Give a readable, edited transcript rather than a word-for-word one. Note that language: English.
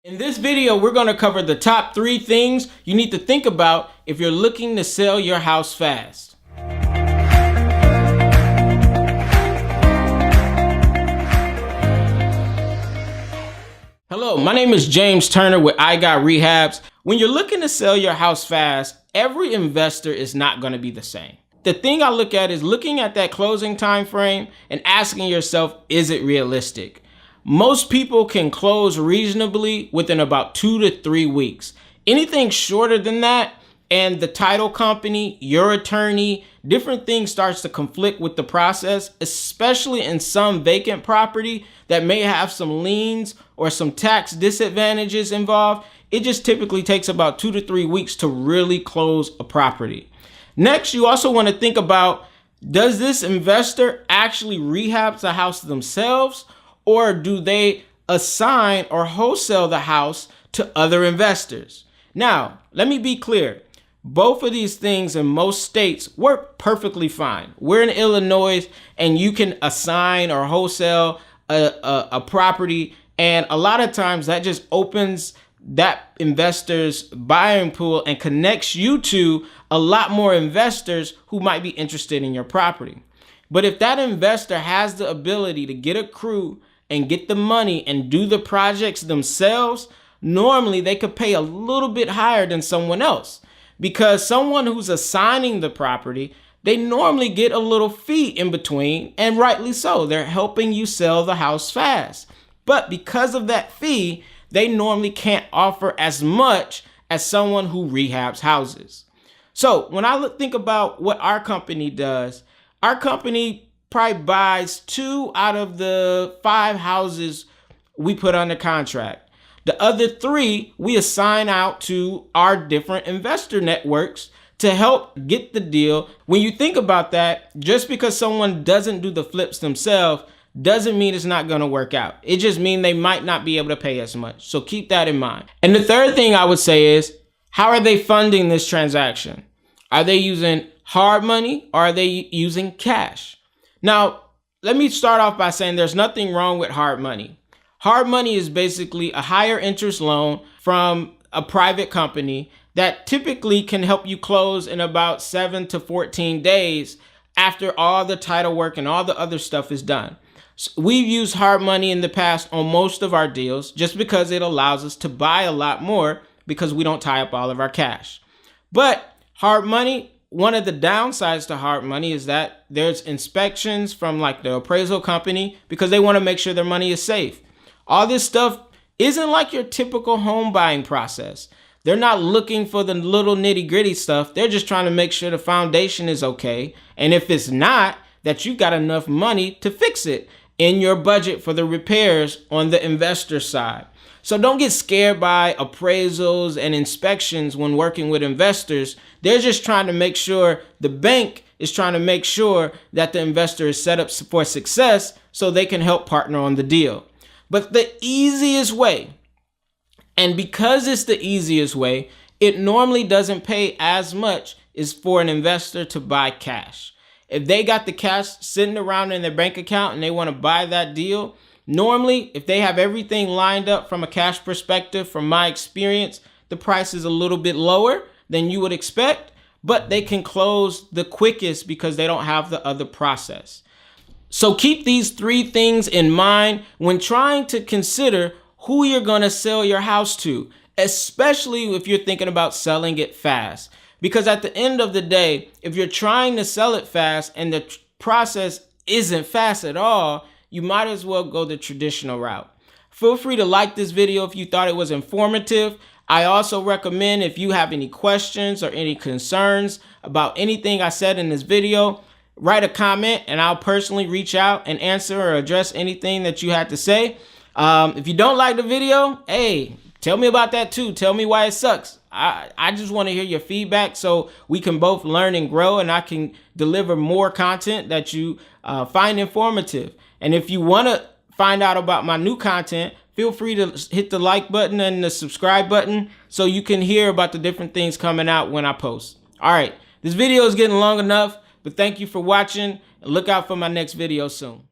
In this video, we're going to cover the top 3 things you need to think about if you're looking to sell your house fast. Hello, my name is James Turner with iGotRehabs. When you're looking to sell your house fast, every investor is not going to be the same. The thing I look at is looking at that closing time frame and asking yourself, is it realistic? Most people can close reasonably within about 2 to 3 weeks. Anything shorter than that, and the title company, your attorney, different things starts to conflict with the process, especially in some vacant property that may have some liens or some tax disadvantages involved. It just typically takes about 2 to 3 weeks to really close a property. Next, you also want to think about, does this investor actually rehab the house themselves, or do they assign or wholesale the house to other investors? Now, let me be clear. Both of these things in most states work perfectly fine. We're in Illinois, and you can assign or wholesale a property, and a lot of times that just opens that investor's buying pool and connects you to a lot more investors who might be interested in your property. But if that investor has the ability to get a crew and get the money and do the projects themselves, normally they could pay a little bit higher than someone else, because someone who's assigning the property, they normally get a little fee in between, and rightly so. They're helping you sell the house fast. But because of that fee, they normally can't offer as much as someone who rehabs houses. So when I think about what our company does, our company probably buys 2 out of the 5 houses we put under contract. The other 3 we assign out to our different investor networks to help get the deal. When you think about that, just because someone doesn't do the flips themselves doesn't mean it's not going to work out. It just means they might not be able to pay as much. So keep that in mind. And the third thing I would say is, how are they funding this transaction? Are they using hard money, or are they using cash? Now, let me start off by saying there's nothing wrong with hard money. Hard money is basically a higher interest loan from a private company that typically can help you close in about 7 to 14 days after all the title work and all the other stuff is done. So we've used hard money in the past on most of our deals just because it allows us to buy a lot more because we don't tie up all of our cash. But hard money, one of the downsides to hard money is that there's inspections from like the appraisal company because they want to make sure their money is safe. All this stuff isn't like your typical home buying process. They're not looking for the little nitty gritty stuff. They're just trying to make sure the foundation is okay. And if it's not, that you got enough money to fix it in your budget for the repairs on the investor side. So don't get scared by appraisals and inspections when working with investors. They're just trying to make sure, the bank is trying to make sure that the investor is set up for success so they can help partner on the deal. But the easiest way, and because it's the easiest way, it normally doesn't pay as much, is for an investor to buy cash. If they got the cash sitting around in their bank account and they want to buy that deal, normally, if they have everything lined up from a cash perspective, from my experience, the price is a little bit lower than you would expect, but they can close the quickest because they don't have the other process. So keep these 3 things in mind when trying to consider who you're going to sell your house to, especially if you're thinking about selling it fast. Because at the end of the day, if you're trying to sell it fast and the process isn't fast at all, you might as well go the traditional route. Feel free to like this video if you thought it was informative. I also recommend, if you have any questions or any concerns about anything I said in this video, write a comment and I'll personally reach out and answer or address anything that you had to say. If you don't like the video, hey, tell me about that too. Tell me why it sucks. I just want to hear your feedback so we can both learn and grow, and I can deliver more content that you find informative. And if you want to find out about my new content, feel free to hit the like button and the subscribe button so you can hear about the different things coming out when I post. All right, this video is getting long enough, but thank you for watching, and look out for my next video soon.